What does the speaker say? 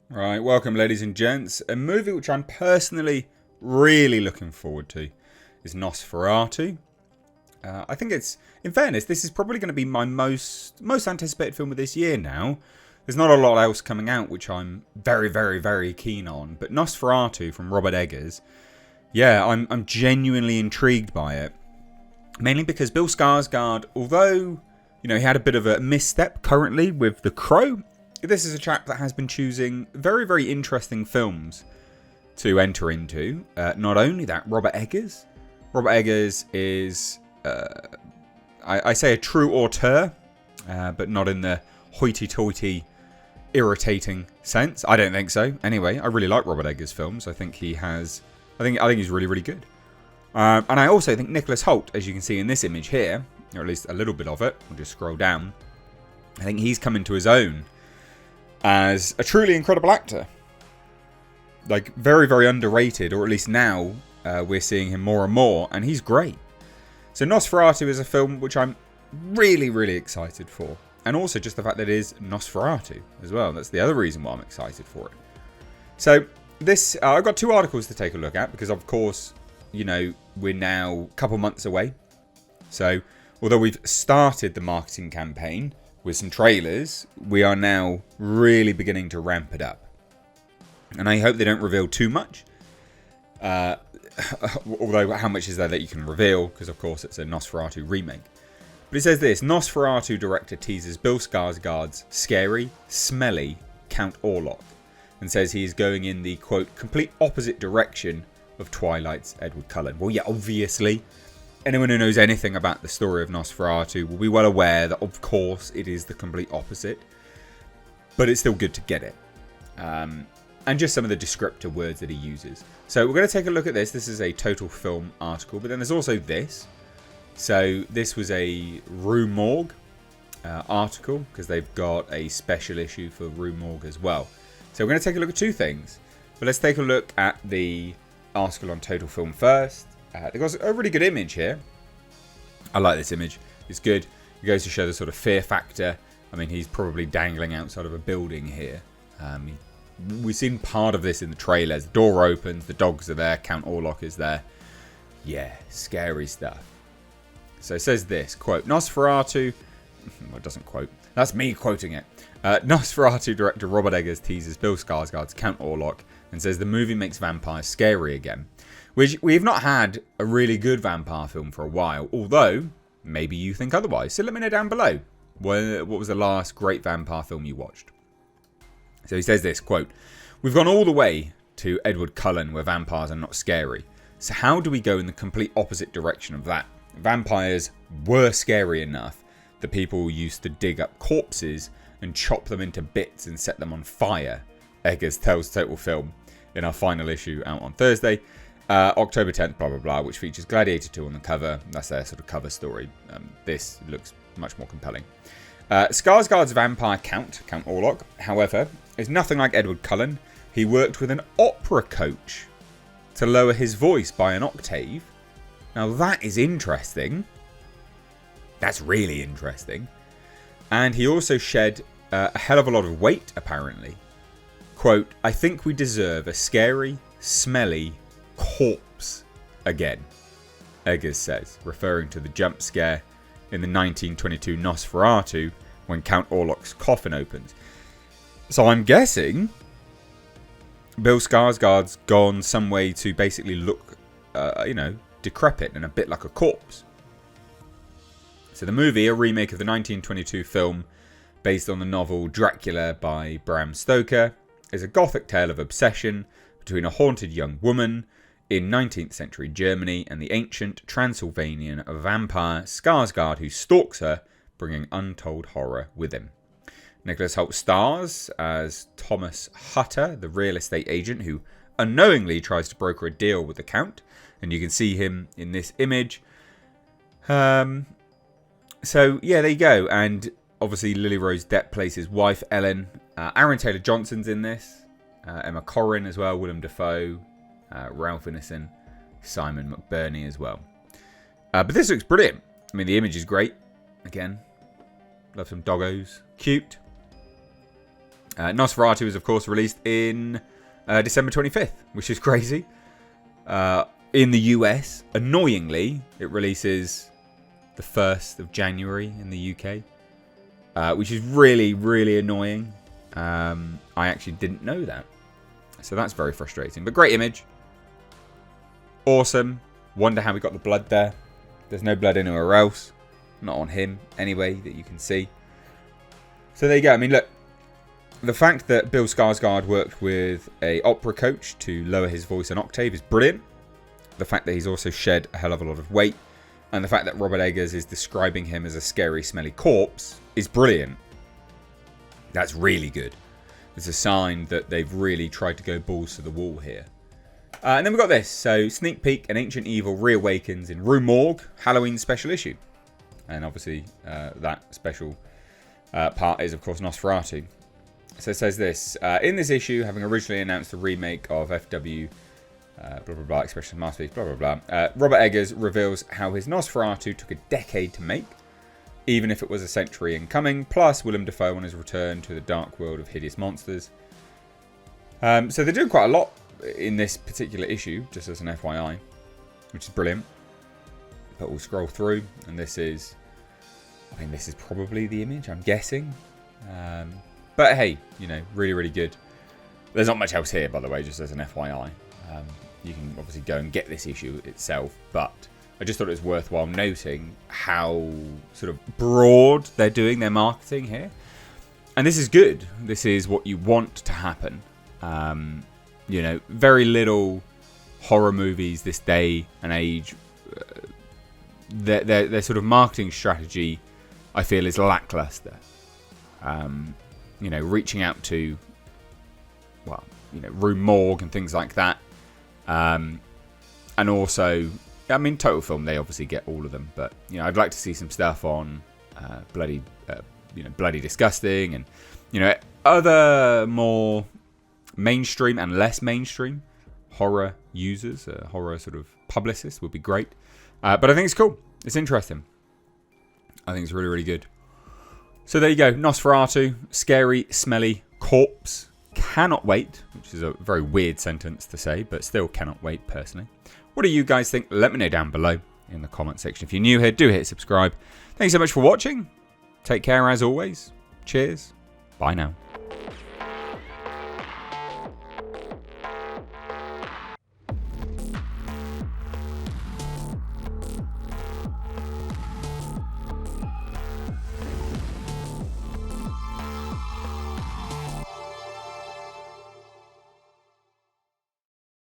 Right, welcome ladies and gents. A movie which I'm personally really looking forward to is Nosferatu. I think it's, in fairness, this is probably going to be my most anticipated film of this year now. There's not a lot else coming out which I'm very keen on. But Nosferatu from Robert Eggers, yeah, I'm genuinely intrigued by it. Mainly because Bill Skarsgård, although, he had a bit of a misstep currently with The Crow, this is a chap that has been choosing very interesting films to enter into. Not only that, Robert Eggers. Robert Eggers is, I say a true auteur, but not in the hoity-toity, irritating sense. I don't think so. Anyway, I really like Robert Eggers' films. I think he's really good. And I also think Nicholas Hoult, as you can see in this image here, or at least a little bit of it, we'll just scroll down, I think he's come into his own as a truly incredible actor. Like, very underrated, or at least now we're seeing him more and more, and he's great. So Nosferatu is a film which I'm really excited for. And also just the fact that it is Nosferatu as well. That's the other reason why I'm excited for it. So this, I've got two articles to take a look at, because of course, we're now a couple months away. So although we've started the marketing campaign with some trailers, we are now really beginning to ramp it up. And I hope they don't reveal too much. Although, how much is there that you can reveal? Because, of course, it's a Nosferatu remake. But it says this: Nosferatu director teases Bill Skarsgård's scary, smelly Count Orlok. And says he is going in the, quote, complete opposite direction of Twilight's Edward Cullen. Well, yeah, obviously. Anyone who knows anything about the story of Nosferatu will be well aware that, of course, it is the complete opposite. But it's still good to get it. And just some of the descriptor words that he uses. So we're going to take a look at this. This is a Total Film article. But then there's also this. So this was a Rue Morgue article, because they've got a special issue for Rue Morgue as well. So we're going to take a look at two things. But let's take a look at the article on Total Film first. They've got a really good image here. I like this image. It's good. It goes to show the sort of fear factor. I mean, he's probably dangling outside of a building here. We've seen part of this in the trailers. The door opens, the dogs are there, Count Orlok is there. Yeah, scary stuff. So it says this, quote, Nosferatu... Well, it doesn't quote. That's me quoting it. Nosferatu director Robert Eggers teases Bill Skarsgård's Count Orlok and says the movie makes vampires scary again. Which we've not had a really good vampire film for a while, although maybe you think otherwise. So let me know down below. What was the last great vampire film you watched? So he says this, quote, we've gone all the way to Edward Cullen where vampires are not scary. So how do we go in the complete opposite direction of that? Vampires were scary enough that people used to dig up corpses and chop them into bits and set them on fire. Eggers tells Total Film in our final issue out on Thursday. October 10th, blah, blah, blah, which features Gladiator 2 on the cover. That's their sort of cover story. This looks much more compelling. Skarsgård's vampire Count Orlok, however, is nothing like Edward Cullen. He worked with an opera coach to lower his voice by an octave. Now that is interesting. That's really interesting. And he also shed a hell of a lot of weight, apparently. Quote, I think we deserve a scary, smelly corpse again, Eggers says, referring to the jump scare in the 1922 Nosferatu when Count Orlok's coffin opens. So I'm guessing Bill Skarsgård's gone some way to basically look, decrepit and a bit like a corpse. So the movie, a remake of the 1922 film based on the novel Dracula by Bram Stoker, is a gothic tale of obsession between a haunted young woman in 19th century Germany and the ancient Transylvanian vampire Skarsgård, who stalks her, bringing untold horror with him. Nicholas Hoult stars as Thomas Hutter, the real estate agent who unknowingly tries to broker a deal with the Count, and you can see him in this image. So yeah, there you go. And obviously Lily Rose Depp plays his wife Ellen. Aaron Taylor Johnson's in this. Emma Corrin as well. Willem Dafoe. Ralph Ineson. Simon McBurney as well. But this looks brilliant. I mean, the image is great. Again, love some doggos. Cute. Nosferatu is, of course, released in December 25th, which is crazy. In the US, annoyingly, it releases the 1st of January in the UK, which is really, really annoying. I actually didn't know that. So that's very frustrating. But great image. Awesome. Wonder how we got the blood there. There's no blood anywhere else. Not on him, anyway, that you can see. So there you go. I mean, look. The fact that Bill Skarsgård worked with a opera coach to lower his voice an octave is brilliant. The fact that he's also shed a hell of a lot of weight. And the fact that Robert Eggers is describing him as a scary, smelly corpse is brilliant. That's really good. It's a sign that they've really tried to go balls to the wall here. And then we've got this. So, sneak peek, An Ancient Evil reawakens in Rue Morgue, Halloween special issue. And obviously, that special part is, of course, Nosferatu. So it says this. In this issue, having originally announced the remake of FW, blah, blah, blah, Expression Masterpiece, blah, blah, blah, Robert Eggers reveals how his Nosferatu took a decade to make, even if it was a century in coming, plus Willem Dafoe on his return to the dark world of hideous monsters. So they're doing quite a lot in this particular issue, just as an FYI, which is brilliant. But we'll scroll through, and this is... I mean, this is probably the image, I'm guessing. But hey, you know, really, really good. There's not much else here, by the way, just as an FYI. You can obviously go and get this issue itself, but I just thought it was worthwhile noting how sort of broad they're doing their marketing here. And this is good. This is what you want to happen. You know, very little horror movies this day and age. Their sort of marketing strategy, I feel, is lackluster. You know, reaching out to, well, you know, Rue Morgue and things like that. And also, I mean, Total Film, they obviously get all of them. But, you know, I'd like to see some stuff on Bloody Disgusting and, you know, other more mainstream and less mainstream horror users, horror sort of publicists would be great. But I think it's cool. It's interesting. I think it's really, really good. So there you go. Nosferatu, scary, smelly corpse. Cannot wait, which is a very weird sentence to say, but still cannot wait personally. What do you guys think? Let me know down below in the comment section. If you're new here, do hit subscribe. Thanks so much for watching. Take care as always. Cheers. Bye now.